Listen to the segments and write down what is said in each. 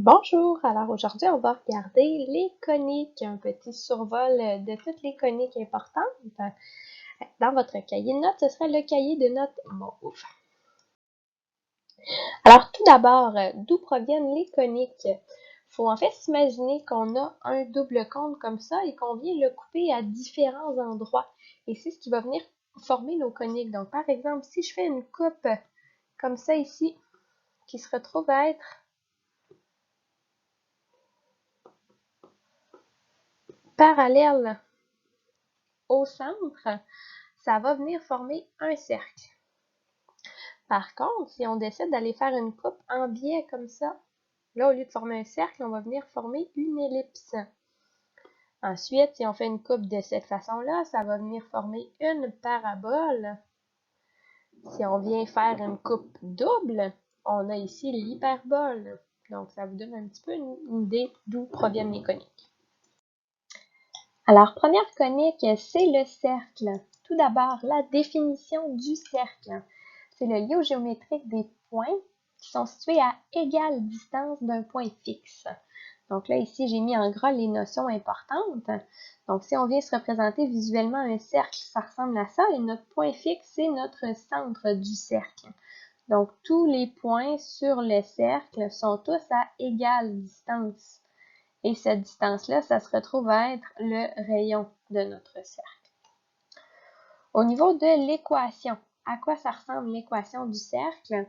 Bonjour, alors aujourd'hui on va regarder les coniques, un petit survol de toutes les coniques importantes. Dans votre cahier de notes, ce serait le cahier de notes mauve. Alors tout d'abord, d'où proviennent les coniques? Il faut en fait s'imaginer qu'on a un double cône comme ça et qu'on vient le couper à différents endroits. Et c'est ce qui va venir former nos coniques. Donc par exemple, si je fais une coupe comme ça ici, qui se retrouve à être parallèle au centre, ça va venir former un cercle. Par contre, si on décide d'aller faire une coupe en biais comme ça, là, au lieu de former un cercle, on va venir former une ellipse. Ensuite, si on fait une coupe de cette façon-là, ça va venir former une parabole. Si on vient faire une coupe double, on a ici l'hyperbole. Donc, ça vous donne un petit peu une idée d'où proviennent les coniques. Alors, première conique, c'est le cercle. Tout d'abord, la définition du cercle. C'est le lieu géométrique des points qui sont situés à égale distance d'un point fixe. Donc là, ici, j'ai mis en gras les notions importantes. Donc, si on vient se représenter visuellement un cercle, ça ressemble à ça. Et notre point fixe, c'est notre centre du cercle. Donc, tous les points sur le cercle sont tous à égale distance. Et cette distance-là, ça se retrouve à être le rayon de notre cercle. Au niveau de l'équation, à quoi ça ressemble l'équation du cercle?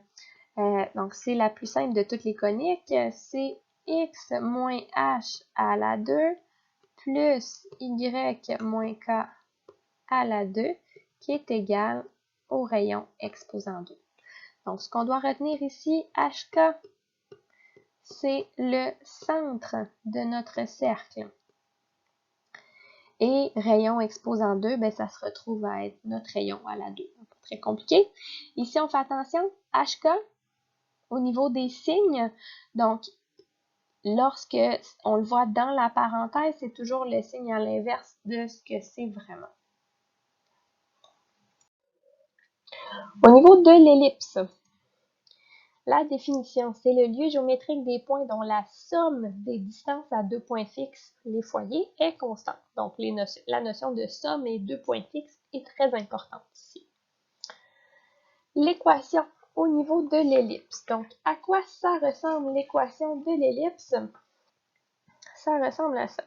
Donc, c'est la plus simple de toutes les coniques. C'est x moins h à la 2 plus y moins k à la 2 qui est égal au rayon exposant 2. Donc, ce qu'on doit retenir ici, hk, c'est le centre de notre cercle. Et rayon exposant 2, ben, ça se retrouve à être notre rayon à la 2. Pas très compliqué. Ici, on fait attention, hk, au niveau des signes, donc lorsque on le voit dans la parenthèse, c'est toujours le signe à l'inverse de ce que c'est vraiment. Au niveau de l'ellipse, la définition, c'est le lieu géométrique des points dont la somme des distances à deux points fixes, les foyers, est constante. Donc, la notion de somme et deux points fixes est très importante ici. L'équation au niveau de l'ellipse. Donc, à quoi ça ressemble l'équation de l'ellipse? Ça ressemble à ça.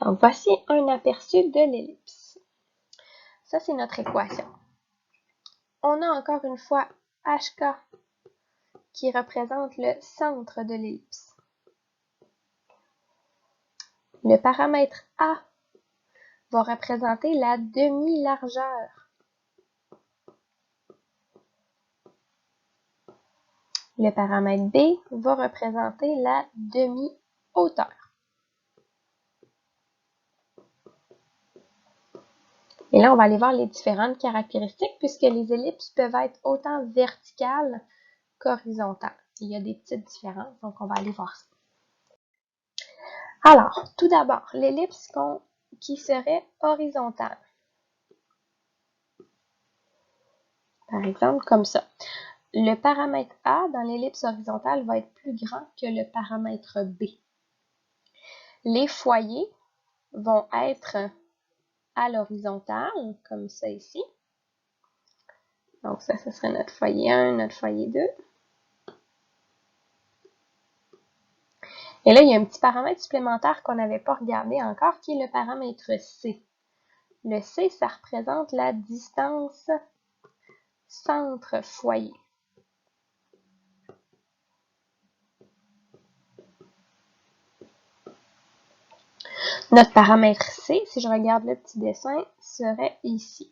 Donc, voici un aperçu de l'ellipse. Ça, c'est notre équation. On a encore une fois HK qui représente le centre de l'ellipse. Le paramètre A va représenter la demi-largeur. Le paramètre B va représenter la demi-hauteur. Et là, on va aller voir les différentes caractéristiques puisque les ellipses peuvent être autant verticales qu'horizontales. Il y a des petites différences, donc on va aller voir ça. Alors, tout d'abord, l'ellipse qui serait horizontale. Par exemple, comme ça. Le paramètre A dans l'ellipse horizontale va être plus grand que le paramètre B. Les foyers vont être à l'horizontale, comme ça ici. Donc ça, ce serait notre foyer 1, notre foyer 2. Et là, il y a un petit paramètre supplémentaire qu'on n'avait pas regardé encore, qui est le paramètre C. Le C, ça représente la distance centre-foyer. Notre paramètre C, si je regarde le petit dessin, serait ici.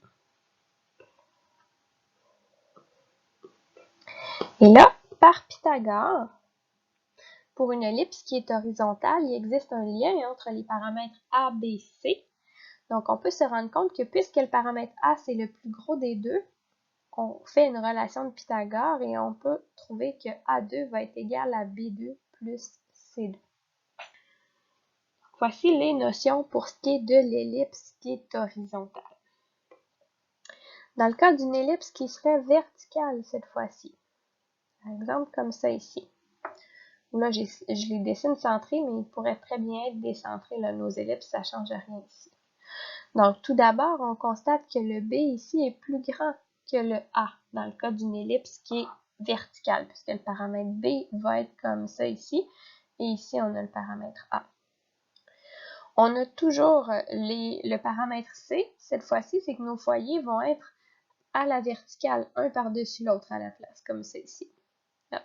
Et là, par Pythagore, pour une ellipse qui est horizontale, il existe un lien entre les paramètres A, B, C. Donc, on peut se rendre compte que puisque le paramètre A, c'est le plus gros des deux, on fait une relation de Pythagore et on peut trouver que A2 va être égal à B2 plus C2. Voici les notions pour ce qui est de l'ellipse qui est horizontale. Dans le cas d'une ellipse qui serait verticale cette fois-ci, par exemple comme ça ici. Là, je les dessine centrés, mais ils pourraient très bien être décentrés. Là, nos ellipses, ça ne change rien ici. Donc, tout d'abord, on constate que le B ici est plus grand que le A, dans le cas d'une ellipse qui est verticale, puisque le paramètre B va être comme ça ici, et ici, on a le paramètre A. On a toujours le paramètre C. Cette fois-ci, c'est que nos foyers vont être à la verticale, un par-dessus l'autre à la place, comme ça ici. Hop.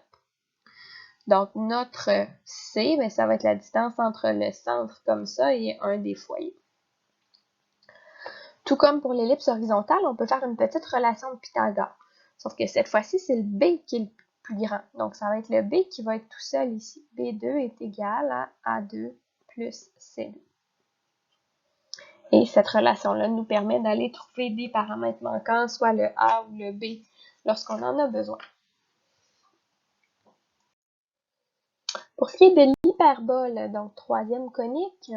Donc, notre C, bien, ça va être la distance entre le centre comme ça et un des foyers. Tout comme pour l'ellipse horizontale, on peut faire une petite relation de Pythagore. Sauf que cette fois-ci, c'est le B qui est le plus grand. Donc, ça va être le B qui va être tout seul ici. B2 est égal à A2 plus C2. Et cette relation-là nous permet d'aller trouver des paramètres manquants, soit le A ou le B, lorsqu'on en a besoin. Pour ce qui est de l'hyperbole, donc troisième conique,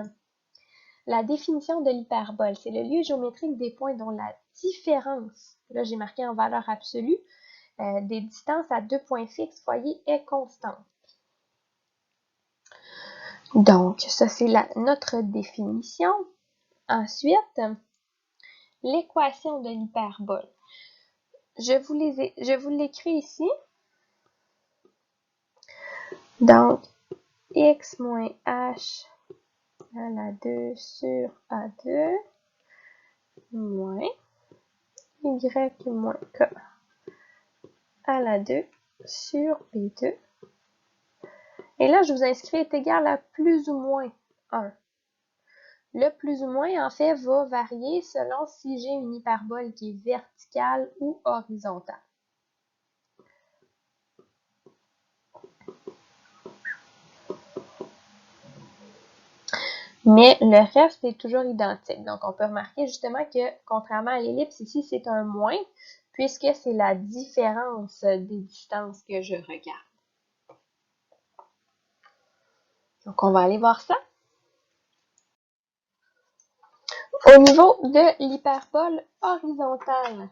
la définition de l'hyperbole, c'est le lieu géométrique des points dont la différence, là j'ai marqué en valeur absolue, des distances à deux points fixes foyers est constante. Donc, ça c'est notre définition. Ensuite, l'équation de l'hyperbole. Je vous l'écris ici. Donc, x moins h à la 2 sur A2 moins y moins k à la 2 sur B2. Et là, je vous inscris est égal à plus ou moins 1. Le plus ou moins, en fait, va varier selon si j'ai une hyperbole qui est verticale ou horizontale. Mais le reste est toujours identique. Donc, on peut remarquer justement que, contrairement à l'ellipse, ici, c'est un moins, puisque c'est la différence des distances que je regarde. Donc, on va aller voir ça. Au niveau de l'hyperbole horizontale,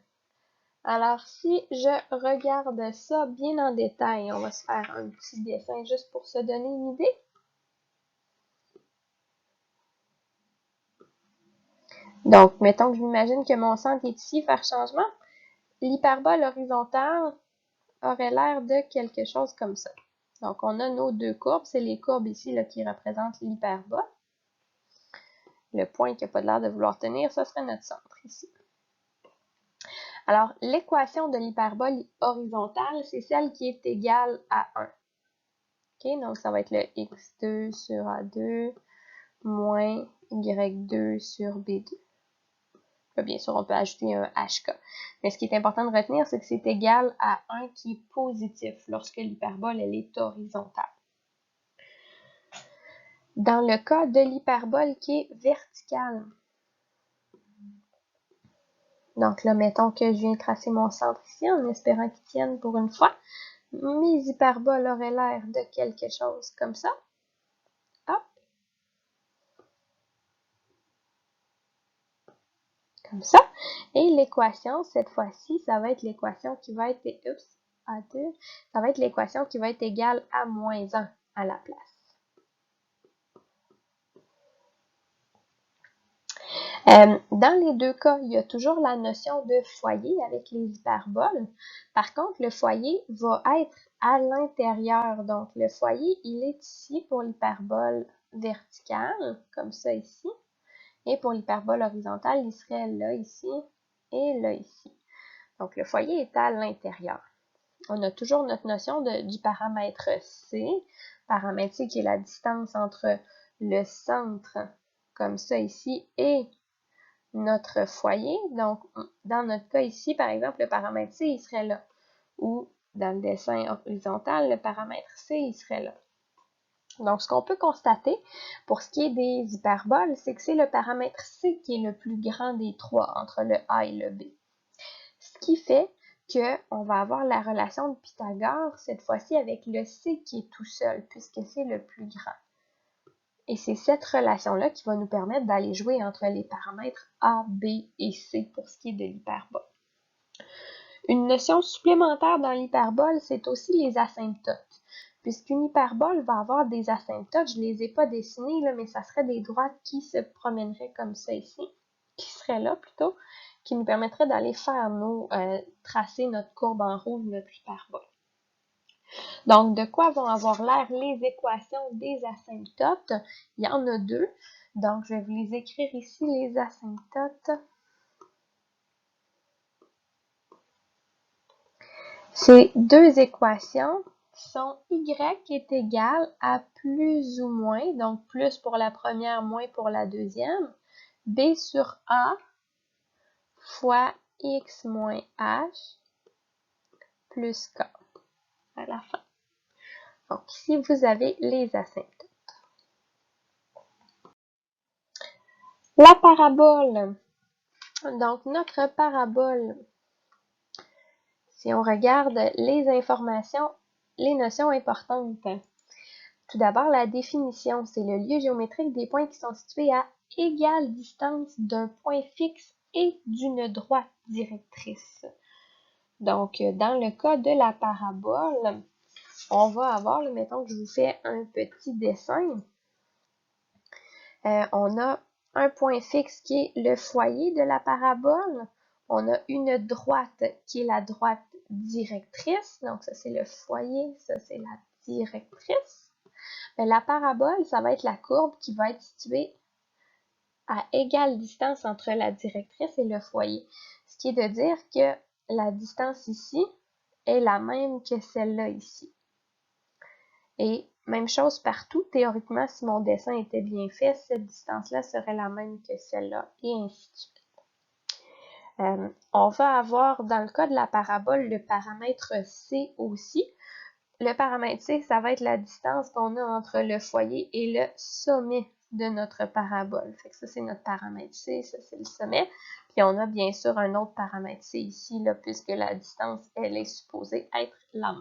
alors si je regarde ça bien en détail, on va se faire un petit dessin juste pour se donner une idée. Donc, mettons que je m'imagine que mon centre est ici, faire changement. L'hyperbole horizontale aurait l'air de quelque chose comme ça. Donc, on a nos deux courbes. C'est les courbes ici là, qui représentent l'hyperbole. Le point qui n'a pas l'air de vouloir tenir, ça serait notre centre ici. Alors, l'équation de l'hyperbole horizontale, c'est celle qui est égale à 1. OK, donc ça va être le x2 sur A2 moins y2 sur B2. Là, bien sûr, on peut ajouter un HK. Mais ce qui est important de retenir, c'est que c'est égal à 1 qui est positif lorsque l'hyperbole elle est horizontale. Dans le cas de l'hyperbole qui est verticale, donc là, mettons que je viens tracer mon centre ici en espérant qu'il tienne pour une fois. Mes hyperboles auraient l'air de quelque chose comme ça. Hop. Comme ça. Et l'équation, cette fois-ci, ça va être l'équation qui va être, A2, ça va être l'équation qui va être égale à moins 1 à la place. Dans les deux cas, il y a toujours la notion de foyer avec les hyperboles. Par contre, le foyer va être à l'intérieur. Donc, le foyer, il est ici pour l'hyperbole verticale, comme ça ici. Et pour l'hyperbole horizontale, il serait là ici et là ici. Donc, le foyer est à l'intérieur. On a toujours notre notion du paramètre C. Paramètre C qui est la distance entre le centre, comme ça ici, et notre foyer. Donc, dans notre cas ici, par exemple, le paramètre C, il serait là. Ou dans le dessin horizontal, le paramètre C, il serait là. Donc, ce qu'on peut constater pour ce qui est des hyperboles, c'est que c'est le paramètre C qui est le plus grand des trois entre le A et le B. Ce qui fait qu'on va avoir la relation de Pythagore, cette fois-ci avec le C qui est tout seul, puisque c'est le plus grand. Et c'est cette relation-là qui va nous permettre d'aller jouer entre les paramètres A, B et C pour ce qui est de l'hyperbole. Une notion supplémentaire dans l'hyperbole, c'est aussi les asymptotes. Puisqu'une hyperbole va avoir des asymptotes, je ne les ai pas dessinés, là, mais ça serait des droites qui se promèneraient comme ça ici, qui seraient là plutôt, qui nous permettraient d'aller faire tracer notre courbe en rouge, notre hyperbole. Donc, de quoi vont avoir l'air les équations des asymptotes? Il y en a deux. Donc, je vais vous les écrire ici, les asymptotes. Ces deux équations sont y est égal à plus ou moins, donc plus pour la première, moins pour la deuxième, b sur a fois x moins h plus k à la fin. Donc ici, vous avez les asymptotes. La parabole. Donc notre parabole, si on regarde les informations, les notions importantes. Tout d'abord, la définition, c'est le lieu géométrique des points qui sont situés à égale distance d'un point fixe et d'une droite directrice. Donc, dans le cas de la parabole, on va avoir, mettons que je vous fais un petit dessin. On a un point fixe qui est le foyer de la parabole. On a une droite qui est la droite directrice. Donc, ça, c'est le foyer, ça, c'est la directrice. La parabole, ça va être la courbe qui va être située à égale distance entre la directrice et le foyer. Ce qui est de dire que la distance ici est la même que celle-là ici. Et même chose partout, théoriquement, si mon dessin était bien fait, cette distance-là serait la même que celle-là, et ainsi de suite. On va avoir, dans le cas de la parabole, le paramètre C aussi. Le paramètre C, ça va être la distance qu'on a entre le foyer et le sommet de notre parabole. Fait que ça, c'est notre paramètre C, ça, c'est le sommet. Puis on a bien sûr un autre paramètre C ici, là, puisque la distance, elle est supposée être la même.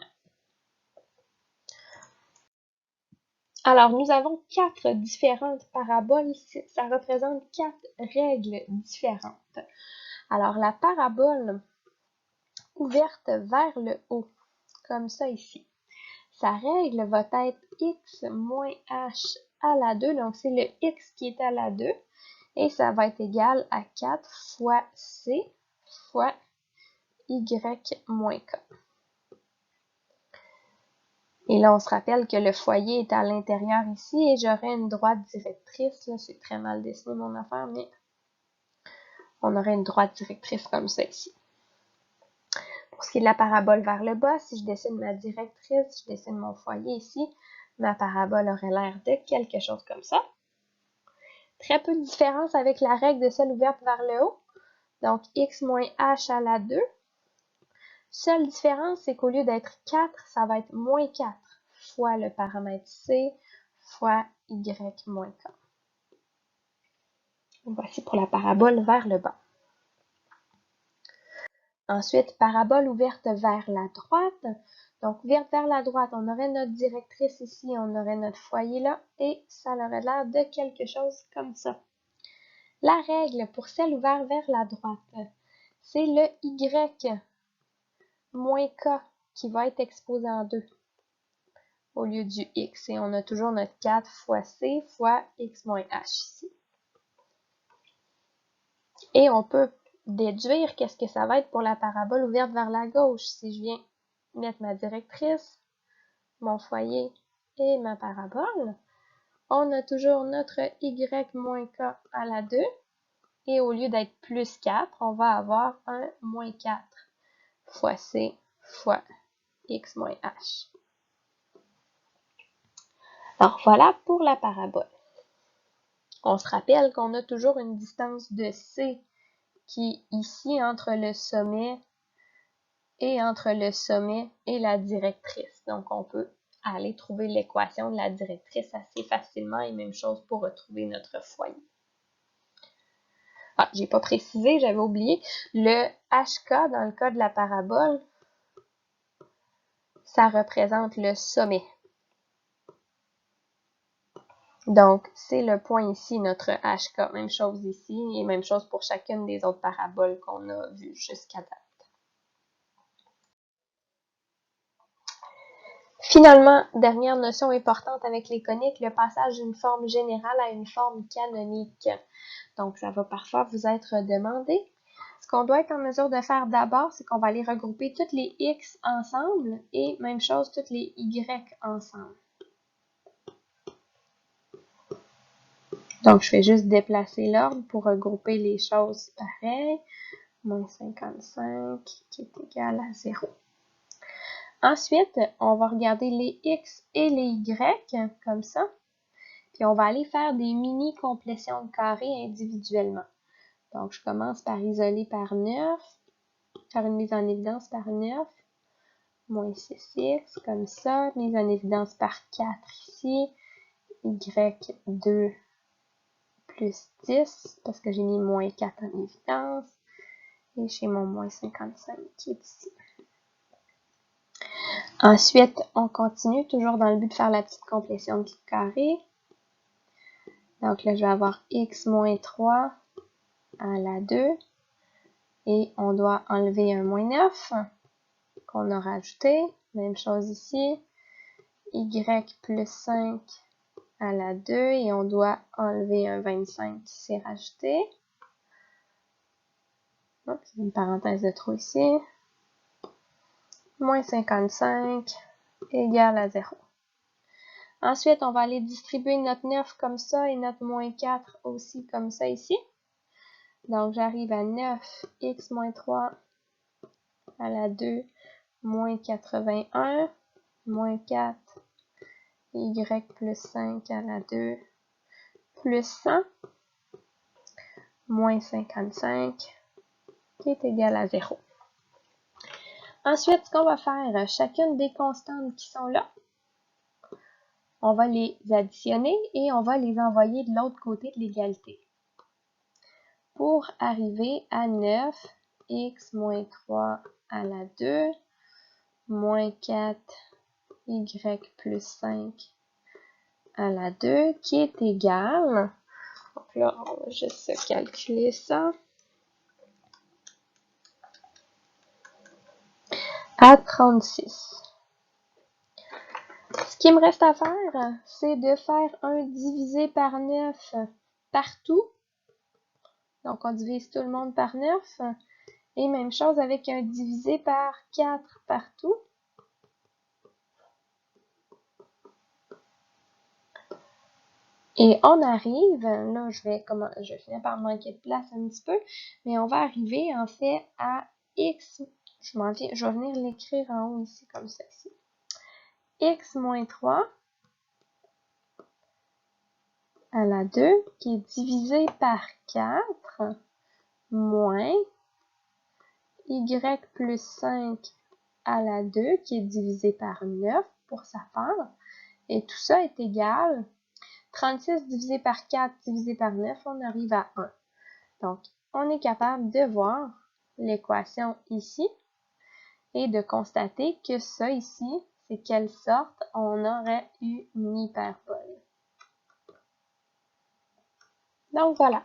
Alors, nous avons 4 différentes paraboles. Ça représente 4 règles différentes. Alors, la parabole ouverte vers le haut, comme ça ici. Sa règle va être x moins h à la 2, donc c'est le x qui est à la 2, et ça va être égal à 4 fois c fois y moins k. Et là, on se rappelle que le foyer est à l'intérieur ici, et j'aurai une droite directrice, là, c'est très mal dessiné mon affaire, mais on aurait une droite directrice comme ça ici. Pour ce qui est de la parabole vers le bas, si je dessine ma directrice, je dessine mon foyer ici, ma parabole aurait l'air de quelque chose comme ça. Très peu de différence avec la règle de celle ouverte vers le haut. Donc, x moins h à la 2. Seule différence, c'est qu'au lieu d'être 4, ça va être moins 4 fois le paramètre c fois y moins k. Voici pour la parabole vers le bas. Ensuite, parabole ouverte vers la droite. Donc, ouverte vers la droite, on aurait notre directrice ici, on aurait notre foyer là, et ça aurait l'air de quelque chose comme ça. La règle pour celle ouverte vers la droite, c'est le y moins k qui va être exposé en 2 au lieu du x. Et on a toujours notre 4 fois c fois x moins h ici. Et on peut déduire qu'est-ce que ça va être pour la parabole ouverte vers la gauche. Si je viens mettre ma directrice, mon foyer et ma parabole, on a toujours notre y moins k à la 2. Et au lieu d'être plus 4, on va avoir un moins 4 fois c fois x moins h. Alors voilà pour la parabole. On se rappelle qu'on a toujours une distance de c qui est ici entre le sommet et la directrice. Donc on peut aller trouver l'équation de la directrice assez facilement et même chose pour retrouver notre foyer. Ah, j'ai pas précisé, j'avais oublié. Le HK dans le cas de la parabole, ça représente le sommet. Donc, c'est le point ici, notre HK. Même chose ici et même chose pour chacune des autres paraboles qu'on a vues jusqu'à date. Finalement, dernière notion importante avec les coniques, le passage d'une forme générale à une forme canonique. Donc, ça va parfois vous être demandé. Ce qu'on doit être en mesure de faire d'abord, c'est qu'on va aller regrouper toutes les X ensemble et même chose, toutes les Y ensemble. Donc, je fais juste déplacer l'ordre pour regrouper les choses pareilles. Moins 55 qui est égal à 0. Ensuite, on va regarder les X et les Y comme ça. Puis on va aller faire des mini-complétions de carrés individuellement. Donc, je commence par isoler par 9, faire une mise en évidence par 9, moins 6x, comme ça, mise en évidence par 4 ici, y2 plus 10, parce que j'ai mis moins 4 en évidence, et j'ai mon moins 55 qui est ici. Ensuite, on continue, toujours dans le but de faire la petite complétion de carré. Donc là, je vais avoir x moins 3 à la 2, et on doit enlever un moins 9 qu'on a rajouté. Même chose ici, y plus 5 à la 2 et on doit enlever un 25 qui s'est rajouté. Hop, une parenthèse de trop ici. Moins 55 égale à 0. Ensuite, on va aller distribuer notre 9 comme ça et notre moins 4 aussi comme ça ici. Donc, j'arrive à 9x moins 3 à la 2 moins 81 moins 4 y plus 5 à la 2 plus 100 moins 55 qui est égal à 0. Ensuite, ce qu'on va faire, chacune des constantes qui sont là, on va les additionner et on va les envoyer de l'autre côté de l'égalité. Pour arriver à 9x moins 3 à la 2 moins 4 y plus 5 à la 2 qui est égal, donc là on va juste calculer ça, à 36. Ce qui me reste à faire, c'est de faire un divisé par 9 partout. Donc on divise tout le monde par 9. Et même chose avec un divisé par 4 partout. Et on arrive, là je vais finir par manquer de place un petit peu, mais on va arriver en fait à x, je vais venir l'écrire en haut ici comme ça ici. X moins 3 à la 2 qui est divisé par 4 moins y plus 5 à la 2 qui est divisé par 9 pour sa part. Et tout ça est égal 36 divisé par 4 divisé par 9, on arrive à 1. Donc, on est capable de voir l'équation ici et de constater que ça ici, c'est quelle sorte on aurait eu une hyperbole. Donc, voilà.